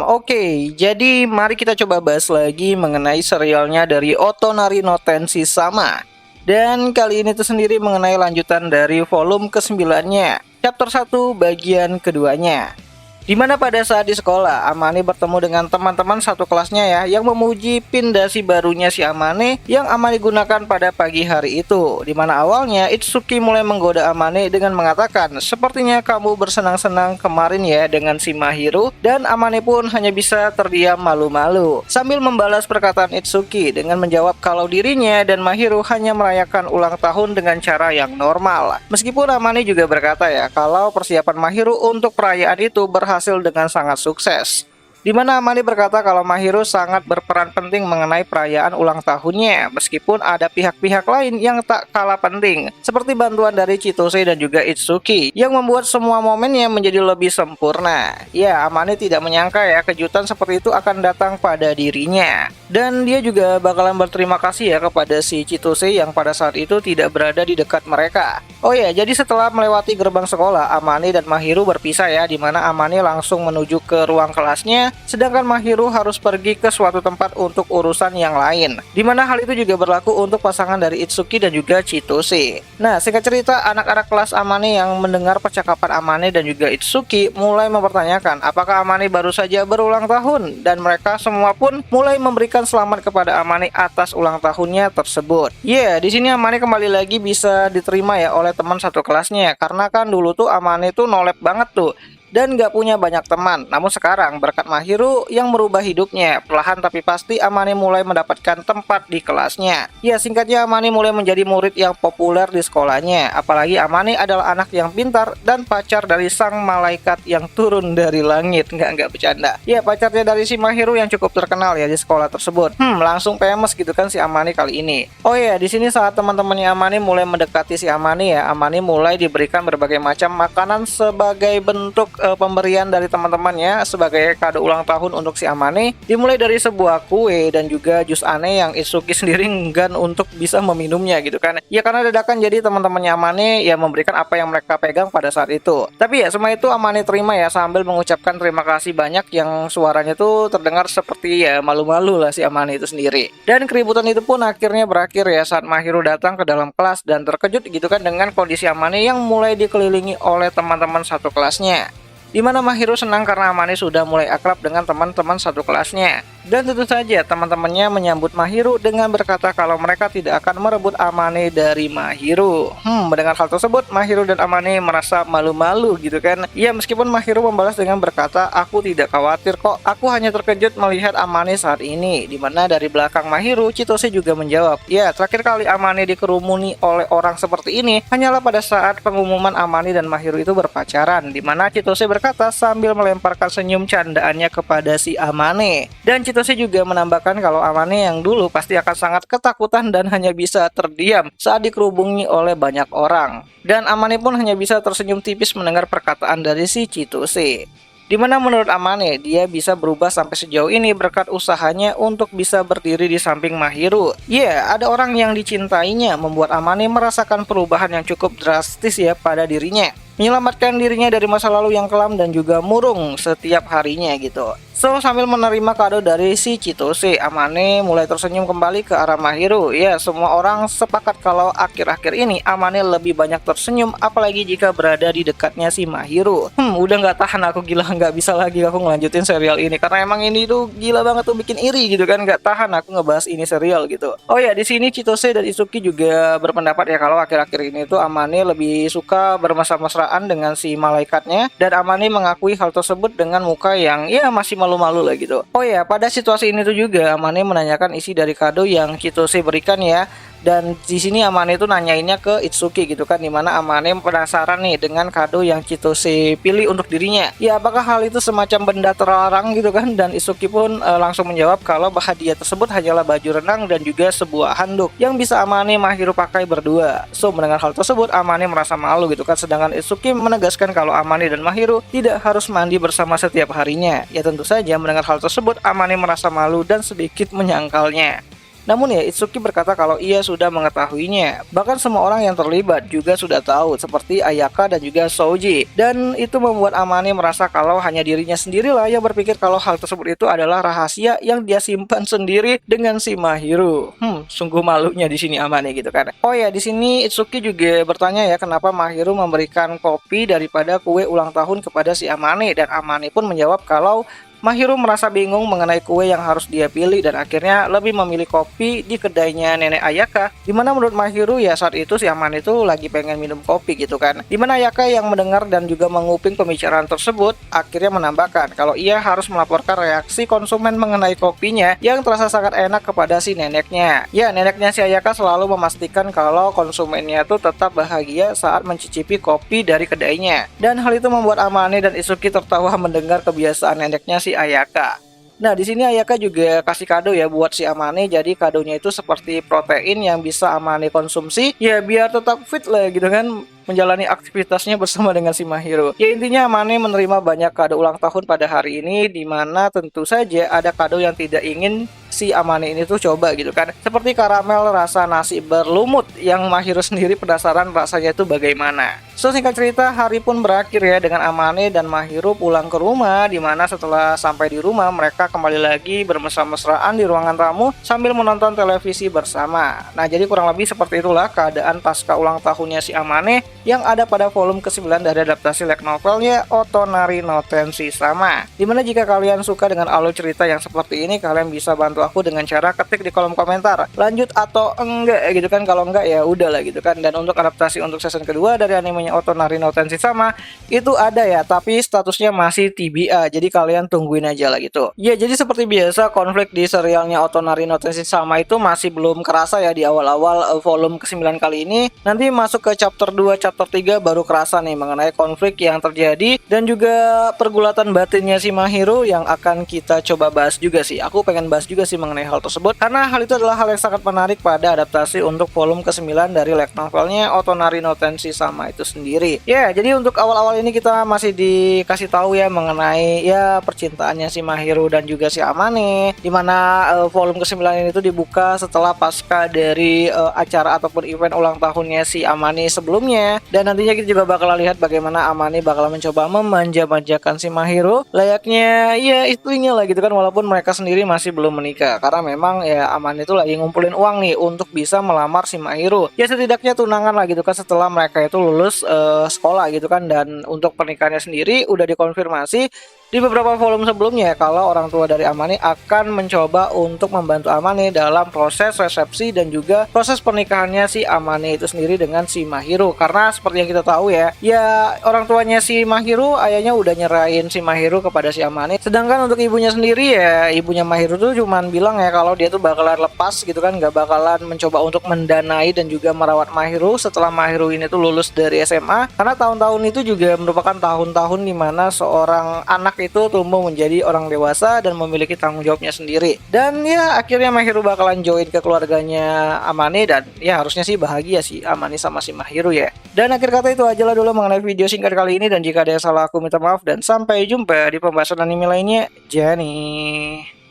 Oke, jadi mari kita coba bahas lagi mengenai serialnya dari Otonari no Tenshi-sama. Dan kali ini tuh sendiri mengenai lanjutan dari volume ke-9-nya, chapter 1 bagian keduanya. Dimana pada saat di sekolah, Amane bertemu dengan teman-teman satu kelasnya ya, yang memuji pindasi barunya si Amane yang Amane gunakan pada pagi hari itu. Dimana awalnya Itsuki mulai menggoda Amane dengan mengatakan, sepertinya kamu bersenang-senang kemarin ya dengan si Mahiru, dan Amane pun hanya bisa terdiam malu-malu. Sambil membalas perkataan Itsuki dengan menjawab kalau dirinya dan Mahiru hanya merayakan ulang tahun dengan cara yang normal. Meskipun Amane juga berkata ya, kalau persiapan Mahiru untuk perayaan itu berhasil dengan sangat sukses. Di mana Amane berkata kalau Mahiru sangat berperan penting mengenai perayaan ulang tahunnya, meskipun ada pihak-pihak lain yang tak kalah penting, seperti bantuan dari Chitose dan juga Itsuki, yang membuat semua momennya menjadi lebih sempurna. Ya, Amane tidak menyangka ya kejutan seperti itu akan datang pada dirinya. Dan dia juga bakalan berterima kasih ya kepada si Chitose yang pada saat itu tidak berada di dekat mereka. Oh ya, jadi setelah melewati gerbang sekolah, Amane dan Mahiru berpisah ya, di mana Amane langsung menuju ke ruang kelasnya, sedangkan Mahiru harus pergi ke suatu tempat untuk urusan yang lain. Dimana hal itu juga berlaku untuk pasangan dari Itsuki dan juga Chitose. Nah, singkat cerita, anak-anak kelas Amane yang mendengar percakapan Amane dan juga Itsuki mulai mempertanyakan apakah Amane baru saja berulang tahun, dan mereka semua pun mulai memberikan selamat kepada Amane atas ulang tahunnya tersebut. Ya, di sini Amane kembali lagi bisa diterima ya oleh teman satu kelasnya, karena kan dulu tuh Amane tuh nolep banget tuh dan gak punya banyak teman. Namun sekarang berkat Mahiru yang merubah hidupnya, perlahan tapi pasti Amane mulai mendapatkan tempat di kelasnya. Ya, singkatnya Amane mulai menjadi murid yang populer di sekolahnya. Apalagi Amane adalah anak yang pintar dan pacar dari sang malaikat yang turun dari langit. Nggak bercanda. Ya, pacarnya dari si Mahiru yang cukup terkenal ya di sekolah tersebut. Langsung famous gitu kan si Amane kali ini. Oh ya, di sini saat teman-temannya Amane mulai mendekati si Amane ya, Amane mulai diberikan berbagai macam makanan sebagai bentuk pemberian dari teman-temannya sebagai kado ulang tahun untuk si Amane, dimulai dari sebuah kue dan juga jus aneh yang Itsuki sendiri enggan untuk bisa meminumnya gitu kan. Ya karena dadakan, jadi teman-temannya Amane ya memberikan apa yang mereka pegang pada saat itu. Tapi ya semua itu Amane terima ya sambil mengucapkan terima kasih banyak, yang suaranya tuh terdengar seperti ya malu-malu lah si Amane itu sendiri. Dan keributan itu pun akhirnya berakhir ya saat Mahiru datang ke dalam kelas dan terkejut gitu kan dengan kondisi Amane yang mulai dikelilingi oleh teman-teman satu kelasnya. Di mana Mahiru senang karena Amane sudah mulai akrab dengan teman-teman satu kelasnya. Dan tentu saja teman-temannya menyambut Mahiru dengan berkata kalau mereka tidak akan merebut Amane dari Mahiru. Mendengar hal tersebut, Mahiru dan Amane merasa malu-malu gitu kan. Ya, meskipun Mahiru membalas dengan berkata, aku tidak khawatir kok, aku hanya terkejut melihat Amane saat ini. Dimana dari belakang Mahiru, Chitose juga menjawab, ya terakhir kali Amane dikerumuni oleh orang seperti ini hanyalah pada saat pengumuman Amane dan Mahiru itu berpacaran. Dimana Chitose berkata sambil melemparkan senyum candaannya kepada si Amane. Dan Chitose juga menambahkan kalau Amane yang dulu pasti akan sangat ketakutan dan hanya bisa terdiam saat dikerubungi oleh banyak orang. Dan Amane pun hanya bisa tersenyum tipis mendengar perkataan dari si Chitose. Dimana menurut Amane, dia bisa berubah sampai sejauh ini berkat usahanya untuk bisa berdiri di samping Mahiru. Ya, ada orang yang dicintainya membuat Amane merasakan perubahan yang cukup drastis ya pada dirinya. Menyelamatkan dirinya dari masa lalu yang kelam dan juga murung setiap harinya gitu. So, sambil menerima kado dari si Chitose, Amane mulai tersenyum kembali ke arah Mahiru. Ya, semua orang sepakat kalau akhir-akhir ini Amane lebih banyak tersenyum, apalagi jika berada di dekatnya si Mahiru. Udah nggak tahan aku, gila, nggak bisa lagi aku ngelanjutin serial ini karena emang ini tuh gila banget tuh, bikin iri gitu kan, nggak tahan aku ngebahas ini serial gitu. Oh ya, di sini Chitose dan Itsuki juga berpendapat ya kalau akhir-akhir ini tuh Amane lebih suka bermesra-mesraan dengan si malaikatnya, dan Amane mengakui hal tersebut dengan muka yang ya masih malu-malu lah gitu. Oh ya, pada situasi ini tuh juga Amane menanyakan isi dari kado yang Chitose berikan ya. Dan di sini Amane itu nanyainnya ke Itsuki gitu kan, dimana Amane penasaran nih dengan kado yang Chitose pilih untuk dirinya. Ya, apakah hal itu semacam benda terlarang gitu kan? Dan Itsuki pun langsung menjawab kalau hadiah tersebut hanyalah baju renang dan juga sebuah handuk yang bisa Amane Mahiru pakai berdua. So, mendengar hal tersebut Amane merasa malu gitu kan, sedangkan Itsuki menegaskan kalau Amane dan Mahiru tidak harus mandi bersama setiap harinya. Ya tentu saja mendengar hal tersebut Amane merasa malu dan sedikit menyangkalnya. Namun ya Itsuki berkata kalau ia sudah mengetahuinya. Bahkan semua orang yang terlibat juga sudah tahu seperti Ayaka dan juga Souji. Dan itu membuat Amane merasa kalau hanya dirinya sendirilah yang berpikir kalau hal tersebut itu adalah rahasia yang dia simpan sendiri dengan si Mahiru. Sungguh malunya di sini Amane gitu kan. Oh ya, di sini Itsuki juga bertanya ya kenapa Mahiru memberikan kopi daripada kue ulang tahun kepada si Amane, dan Amane pun menjawab kalau Mahiru merasa bingung mengenai kue yang harus dia pilih dan akhirnya lebih memilih kopi di kedainya Nenek Ayaka. Dimana menurut Mahiru ya saat itu si Amane itu lagi pengen minum kopi gitu kan. Dimana Ayaka yang mendengar dan juga menguping pembicaraan tersebut akhirnya menambahkan kalau ia harus melaporkan reaksi konsumen mengenai kopinya yang terasa sangat enak kepada si neneknya. Ya, neneknya si Ayaka selalu memastikan kalau konsumennya tuh tetap bahagia saat mencicipi kopi dari kedainya. Dan hal itu membuat Amane dan Itsuki tertawa mendengar kebiasaan neneknya si Ayaka. Nah, di sini Ayaka juga kasih kado ya buat si Amane. Jadi kadonya itu seperti protein yang bisa Amane konsumsi ya biar tetap fit lah gitu kan, menjalani aktivitasnya bersama dengan si Mahiru. Ya intinya Amane menerima banyak kado ulang tahun pada hari ini, dimana tentu saja ada kado yang tidak ingin si Amane ini tuh coba gitu kan. Seperti karamel rasa nasi berlumut yang Mahiru sendiri penasaran rasanya itu bagaimana. So singkat cerita hari pun berakhir ya dengan Amane dan Mahiru pulang ke rumah, dimana setelah sampai di rumah mereka kembali lagi bermesra-mesraan di ruangan tamu sambil menonton televisi bersama. Nah jadi kurang lebih seperti itulah keadaan pasca ulang tahunnya si Amane yang ada pada volume ke-9 dari adaptasi light novelnya Otonari no Tenshi-sama. Dimana jika kalian suka dengan alur cerita yang seperti ini, kalian bisa bantu aku dengan cara ketik di kolom komentar lanjut atau enggak gitu kan. Kalau enggak ya udahlah gitu kan. Dan untuk adaptasi untuk season kedua dari animenya Otonari no Tenshi-sama itu ada ya, tapi statusnya masih TBA, jadi kalian tungguin aja lah gitu. Ya jadi seperti biasa konflik di serialnya Otonari no Tenshi-sama itu masih belum kerasa ya di awal-awal volume ke-9 kali ini. Nanti masuk ke chapter 2, chapter 3 baru kerasa nih mengenai konflik yang terjadi dan juga pergulatan batinnya si Mahiru yang akan kita coba bahas juga sih. Aku pengen bahas juga sih mengenai hal tersebut karena hal itu adalah hal yang sangat menarik pada adaptasi untuk volume ke-9 dari light novelnya Otonari no Tenshi-sama itu sendiri. Ya, jadi untuk awal-awal ini kita masih dikasih tahu ya mengenai ya percintaannya si Mahiru dan juga si Amane, dimana volume ke-9 ini tuh dibuka setelah pasca dari acara ataupun event ulang tahunnya si Amane sebelumnya. Dan nantinya kita juga bakal lihat bagaimana Amane bakal mencoba memanja-manjakan si Mahiru layaknya ya istrinya lah gitu kan, walaupun mereka sendiri masih belum menikah karena memang ya Amane itu lagi ngumpulin uang nih untuk bisa melamar si Mahiru. Ya setidaknya tunangan lah gitu kan setelah mereka itu lulus sekolah gitu kan. Dan untuk pernikahannya sendiri udah dikonfirmasi di beberapa volume sebelumnya kalau orang tua dari Amane akan mencoba untuk membantu Amane dalam proses resepsi dan juga proses pernikahannya si Amane itu sendiri dengan si Mahiru. Karena seperti yang kita tahu ya orang tuanya si Mahiru, ayahnya udah nyerahin si Mahiru kepada si Amane. Sedangkan untuk ibunya sendiri ya ibunya Mahiru tuh cuman bilang ya kalau dia tuh bakalan lepas gitu kan, gak bakalan mencoba untuk mendanai dan juga merawat Mahiru setelah Mahiru ini tuh lulus dari SMA. Karena tahun-tahun itu juga merupakan tahun-tahun dimana seorang anak itu tumbuh menjadi orang dewasa dan memiliki tanggung jawabnya sendiri. Dan ya akhirnya Mahiru bakalan join ke keluarganya Amane dan ya harusnya sih bahagia sih Amane sama si Mahiru ya. Dan akhir kata itu aja lah dulu mengenai video singkat kali ini, dan jika ada yang salah aku minta maaf dan sampai jumpa di pembahasan anime lainnya. Jani.